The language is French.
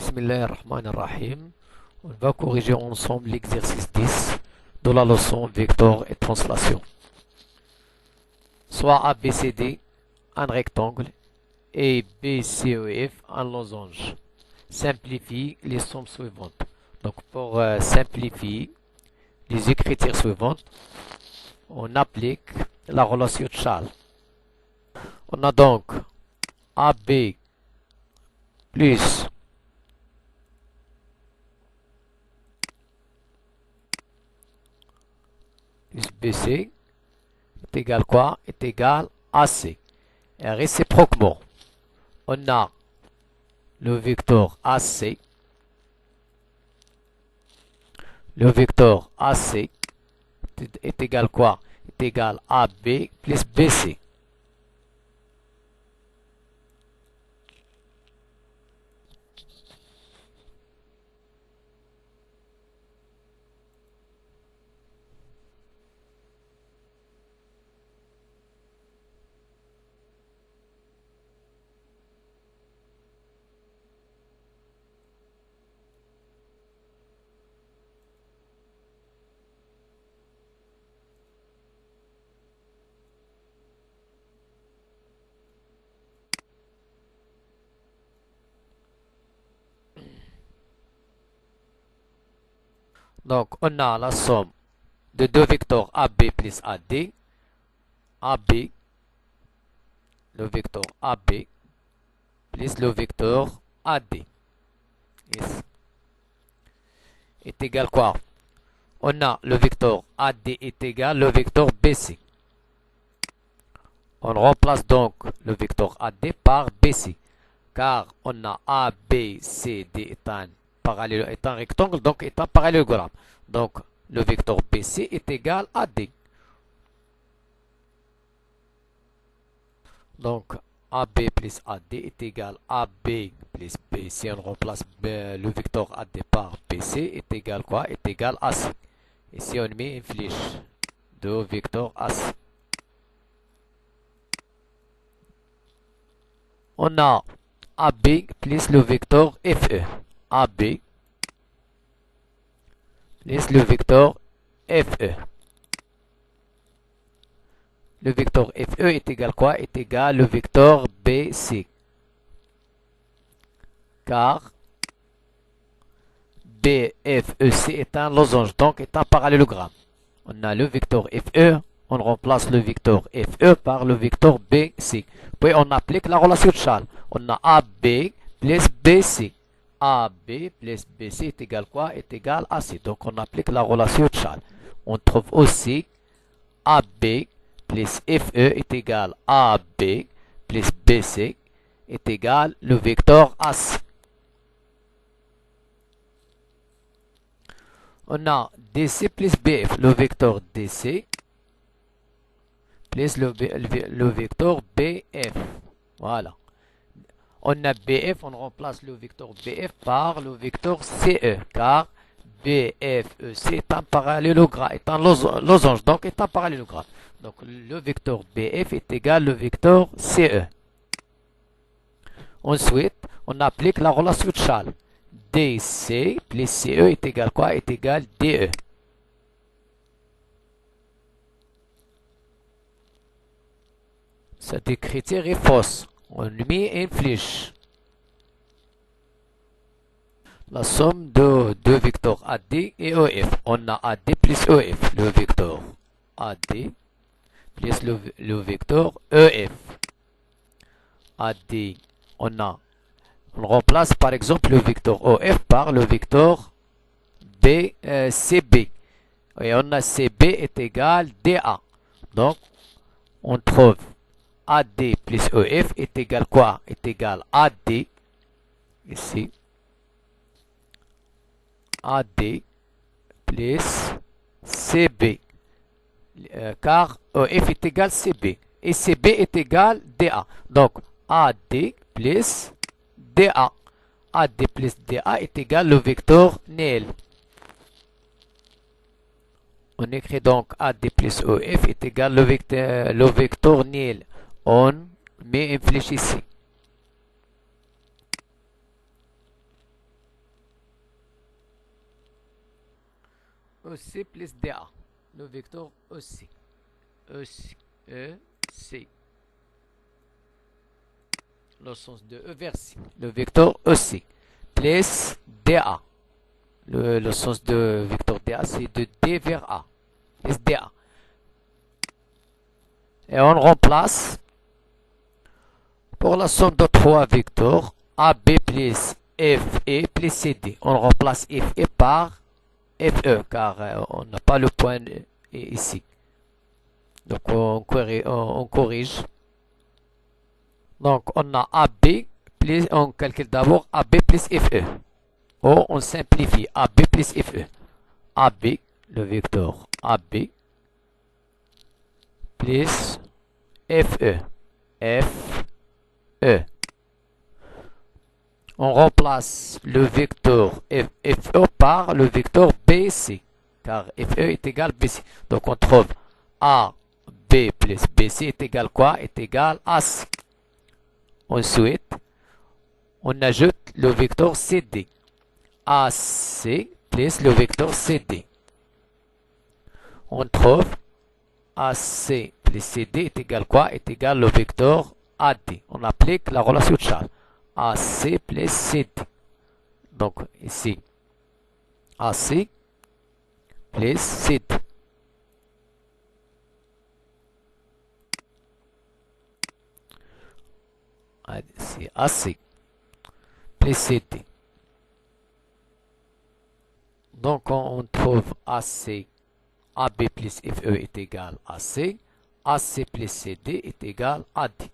Bismillahirrahmanirrahim. On va corriger ensemble l'exercice 10 de la leçon vecteur et translation. Soit ABCD, un rectangle, et BCEF, un losange. Simplifie les sommes suivantes. Donc pour simplifier les écritures suivantes, on applique la relation de Charles. On a donc AB plus BC est égal quoi? Est égal AC. Et réciproquement, on a le vecteur AC. Le vecteur AC est égal quoi? Est égal AB plus BC. Donc, on a la somme de deux vecteurs AB plus AD. AB, le vecteur AB, plus le vecteur AD. Est égal quoi? On a le vecteur AD est égal le vecteur BC. On remplace donc le vecteur AD par BC. Car on a ABCD est un parallèle, est un rectangle, donc est un parallélogramme. Donc le vecteur BC est égal à D. Donc AB plus AD est égal à AB plus BC. On remplace le vecteur AD par BC est égal quoi? Est égal à C. Ici on met une flèche de vecteur AC. On a AB plus le vecteur FE. AB plus le vecteur FE. Le vecteur FE est égal quoi? Est égal le vecteur BC. Car BFEC est un losange, donc est un parallélogramme. On a le vecteur FE, on remplace le vecteur FE par le vecteur BC. Puis on applique la relation de Charles. On a AB plus BC. AB plus BC est égal quoi? Est égal à C. Donc on applique la relation de Charles. On trouve aussi AB plus FE est égal à AB plus BC est égal le vecteur AC. On a DC plus BF, le vecteur DC plus le vecteur BF. Voilà. On a BF, on remplace le vecteur BF par le vecteur CE, car BFEC est un parallélogramme, est un losange, donc est un parallélogramme. Donc le vecteur BF est égal le vecteur CE. Ensuite, on applique la relation de Charles. DC plus CE est égal quoi? Est égal DE. Cette écriture est fausse. On met une flèche. La somme de deux vecteurs AD et EF. On a AD plus EF. Le vecteur AD plus le vecteur EF. AD, on remplace par exemple le vecteur OF par le vecteur CB. Et on a CB est égal DA. Donc, on trouve AD plus EF est égal quoi? Est égal AD. Ici. AD plus CB. Car EF est égal CB. Et CB est égal DA. Donc, AD plus DA. AD plus DA est égal le vecteur nil. On écrit donc AD plus EF est égal le vecteur nil. On met une flèche ici. EC plus DA. Le vecteur EC. EC. Le sens de E vers C. Le vecteur EC plus DA. Le sens de vecteur DA, c'est de D vers A. Plus DA. Et on remplace pour la somme de trois vecteurs AB plus FE plus CD. On remplace FE par FE car on n'a pas le point ici. Donc on corrige. Donc on a AB plus, on calcule d'abord AB plus FE. Ou on simplifie AB plus FE. AB, le vecteur AB plus FE. FE. On remplace le vecteur FE par le vecteur BC, car FE est égal BC. Donc on trouve AB plus BC est égal quoi? Est égal AC. Ensuite, on ajoute le vecteur CD. AC plus le vecteur CD. On trouve AC plus CD est égal quoi? Est égal le vecteur AD. On applique la relation de Charles. AC plus CD. Donc ici, AC plus CD. C'est AC plus CD. Donc on trouve AC, AB plus FE est égal à AC. AC plus CD est égal à D.